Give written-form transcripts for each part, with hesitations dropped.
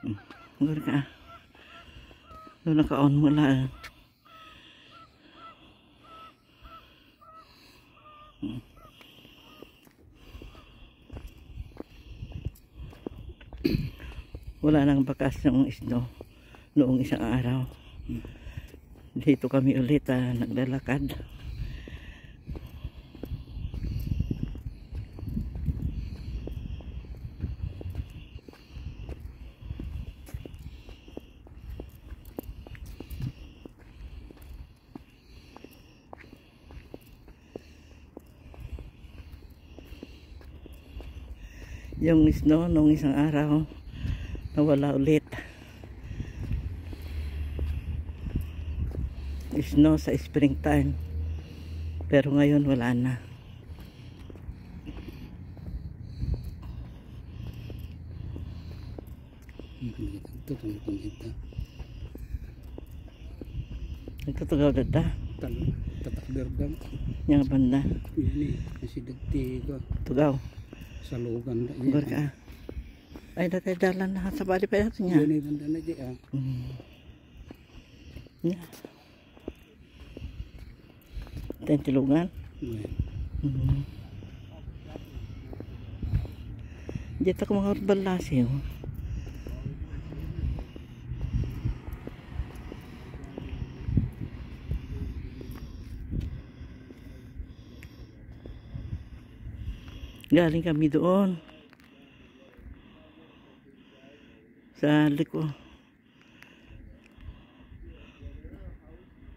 Maganda ka. Doon naka-on mo lang. Wala nang bakas ng isno noong isang araw. Dito kami ulit naglalakad. Yung snow nung isang araw nawala ulit. Snow sa springtime, pero ngayon wala na. Nagtutugaw dada tatakderdan yang banda ini masih dagti ko tugaw sa lugan da ka ay dati dalan na sa bali pa natin niya ini banda na di tentilugan dito ko mga urbalasi galing kami doon sa liko.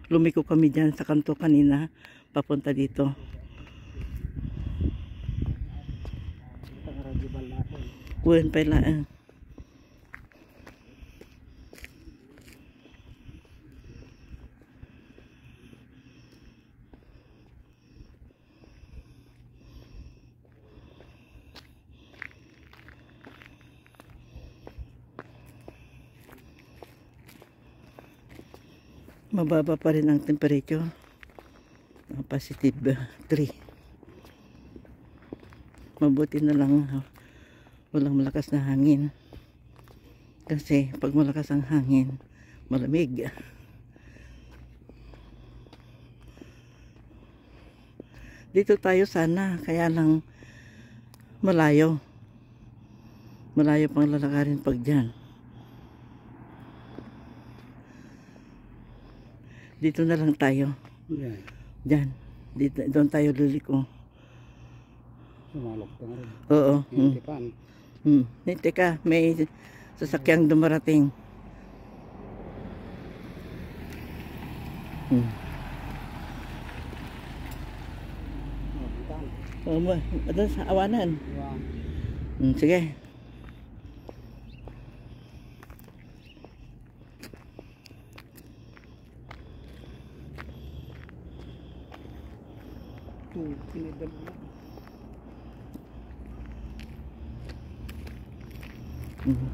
Lumiko kami dyan sa kanto kanina papunta dito. Kuwen pala mababa pa rin ang temperature, positive 3. Mabuti na lang walang malakas na hangin, kasi pag malakas ang hangin malamig. Dito tayo sana, kaya lang malayo pang lalakarin pag dyan. Dito na lang tayo. Diyan. Dito, doon tayo liliko. Sumalok ka na rin. Oo. Teka. May sasakyang dumarating. Doon sa awanan. Sige.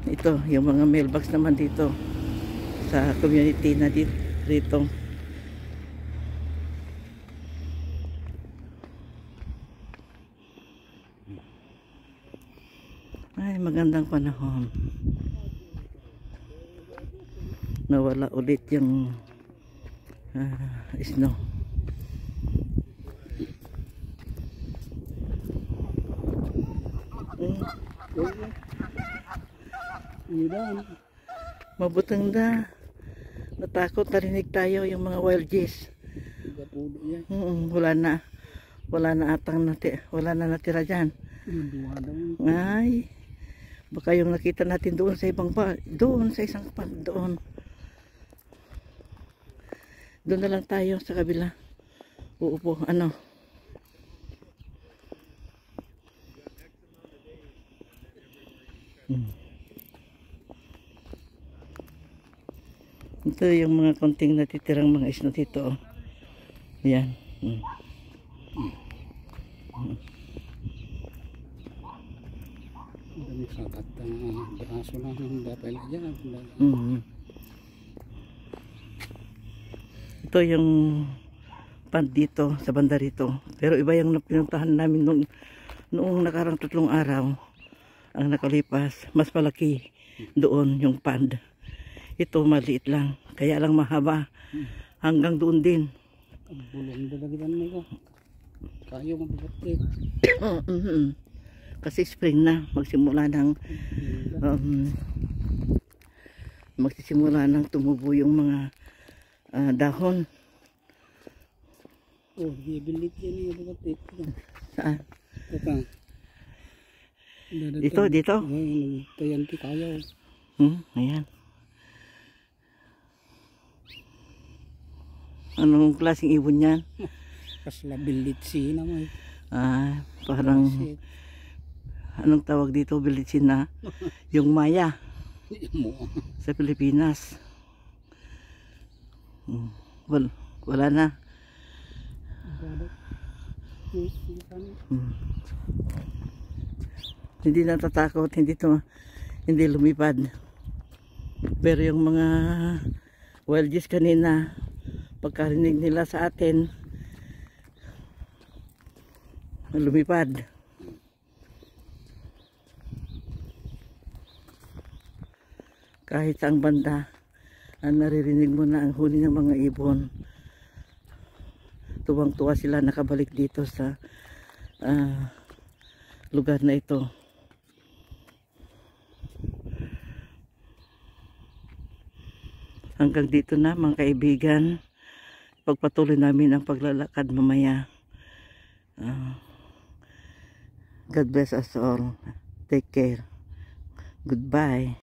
Ito yung mga mailbox naman dito sa community na dito. Ay, magandang panahon. Nawala ulit yung snow. Mabutang da. Natakot, narinig tayo yung mga wild geese. Wala na natira dyan. Ay, baka yung nakita natin doon sa ibang doon sa isang doon na lang tayo sa kabila. Uupo, ito yung mga konting natitirang mga isno dito. Yan. Dami sakat braso lang dapat dyan. Ito yung pond dito sa banda rito. Pero iba yung pinuntahan namin noong nakarang 3 araw ang nakalipas. Mas malaki doon yung pond. Ito maliit lang, kaya lang mahaba. Hanggang doon din. Ang bulong dalagitan mo ko. Kayo mabubuti. Kasi spring na, magsimula ng tumubo yung mga dahon. Oh, bibilit yan yung bubuti. Saan? Ito. Dito? Tayan ti kayo. Ayan. Anong klaseng ibon yan? Kasla bilitsi naman. Parang anong tawag dito, bilitsin na? Yung maya sa Pilipinas. Wala na. Hindi natatakot, hindi lumipad. Pero yung mga wild geese kanina, pagkarinig nila sa atin, lumipad. Kahit saang banda, naririnig mo na ang huni ng mga ibon. Tuwang-tuwa sila nakabalik dito sa lugar na ito. Hanggang dito na mga kaibigan. Pagpatuloy namin ang paglalakad mamaya. God bless us all. Take care. Goodbye.